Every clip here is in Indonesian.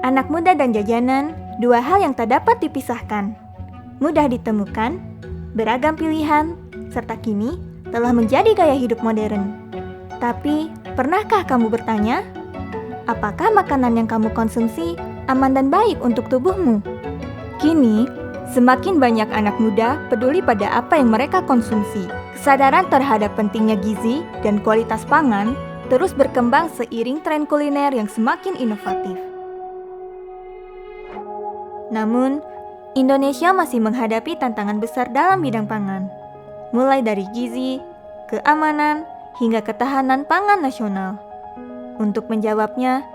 Anak muda dan jajanan, dua hal yang tak dapat dipisahkan. Mudah ditemukan, beragam pilihan, serta kini telah menjadi gaya hidup modern. Tapi, pernahkah kamu bertanya, apakah makanan yang kamu konsumsi aman dan baik untuk tubuhmu? Kini, semakin banyak anak muda peduli pada apa yang mereka konsumsi. Kesadaran terhadap pentingnya gizi dan kualitas pangan terus berkembang seiring tren kuliner yang semakin inovatif. Namun, Indonesia masih menghadapi tantangan besar dalam bidang pangan, mulai dari gizi, keamanan, hingga ketahanan pangan nasional. Untuk menjawabnya,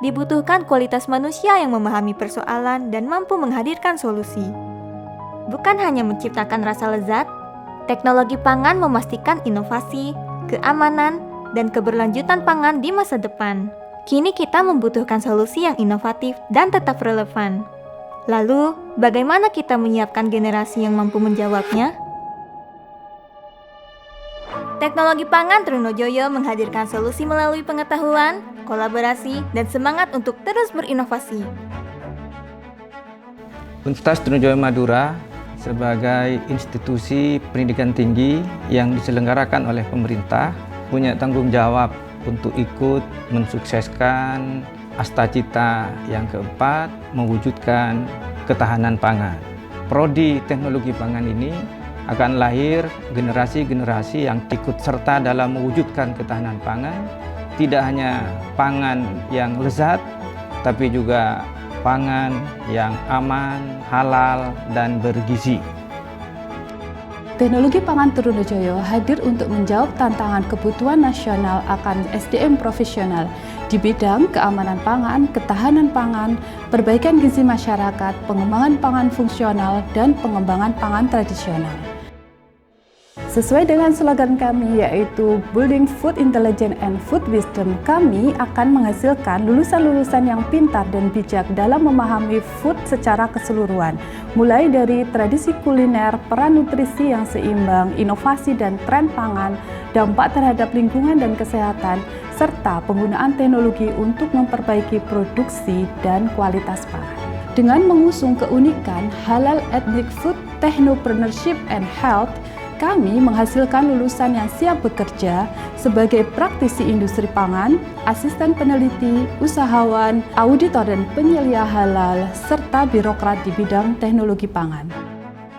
dibutuhkan kualitas manusia yang memahami persoalan dan mampu menghadirkan solusi. Bukan hanya menciptakan rasa lezat, teknologi pangan memastikan inovasi, keamanan, dan keberlanjutan pangan di masa depan. Kini kita membutuhkan solusi yang inovatif dan tetap relevan. Lalu, bagaimana kita menyiapkan generasi yang mampu menjawabnya? Teknologi Pangan Trunojoyo menghadirkan solusi melalui pengetahuan, kolaborasi, dan semangat untuk terus berinovasi. Universitas Trunojoyo Madura sebagai institusi pendidikan tinggi yang diselenggarakan oleh pemerintah punya tanggung jawab untuk ikut mensukseskan Astacita yang keempat, mewujudkan ketahanan pangan. Prodi Teknologi Pangan ini akan lahir generasi-generasi yang ikut serta dalam mewujudkan ketahanan pangan, tidak hanya pangan yang lezat, tapi juga pangan yang aman, halal, dan bergizi. Teknologi Pangan Trunojoyo hadir untuk menjawab tantangan kebutuhan nasional akan SDM profesional di bidang keamanan pangan, ketahanan pangan, perbaikan gizi masyarakat, pengembangan pangan fungsional, dan pengembangan pangan tradisional. Sesuai dengan slogan kami yaitu Building Food Intelligence and Food Wisdom, kami akan menghasilkan lulusan-lulusan yang pintar dan bijak dalam memahami food secara keseluruhan, mulai dari tradisi kuliner, peran nutrisi yang seimbang, inovasi dan tren pangan, dampak terhadap lingkungan dan kesehatan, serta penggunaan teknologi untuk memperbaiki produksi dan kualitas pangan. Dengan mengusung keunikan Halal Ethnic Food Technopreneurship and Health, kami menghasilkan lulusan yang siap bekerja sebagai praktisi industri pangan, asisten peneliti, usahawan, auditor dan penyelia halal, serta birokrat di bidang teknologi pangan.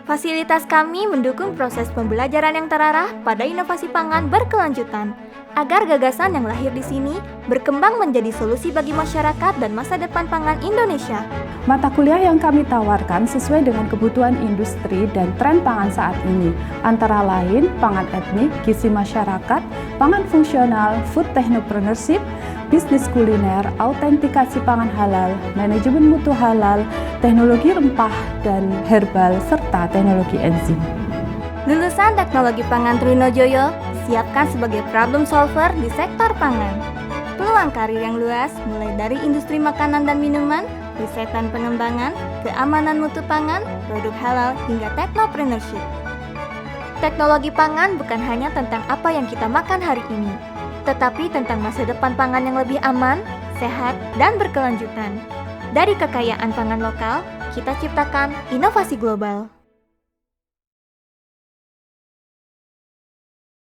Fasilitas kami mendukung proses pembelajaran yang terarah pada inovasi pangan berkelanjutan, agar gagasan yang lahir di sini berkembang menjadi solusi bagi masyarakat dan masa depan pangan Indonesia. Mata kuliah yang kami tawarkan sesuai dengan kebutuhan industri dan tren pangan saat ini, antara lain pangan etnik, gizi masyarakat, pangan fungsional, food technopreneurship, bisnis kuliner, autentikasi pangan halal, manajemen mutu halal, teknologi rempah dan herbal, serta teknologi enzim. Lulusan Teknologi Pangan Trunojoyo siapkan sebagai problem solver di sektor pangan. Peluang karir yang luas mulai dari industri makanan dan minuman, riset dan pengembangan, keamanan mutu pangan, produk halal, hingga technopreneurship. Teknologi pangan bukan hanya tentang apa yang kita makan hari ini, tetapi tentang masa depan pangan yang lebih aman, sehat, dan berkelanjutan. Dari kekayaan pangan lokal, kita ciptakan inovasi global.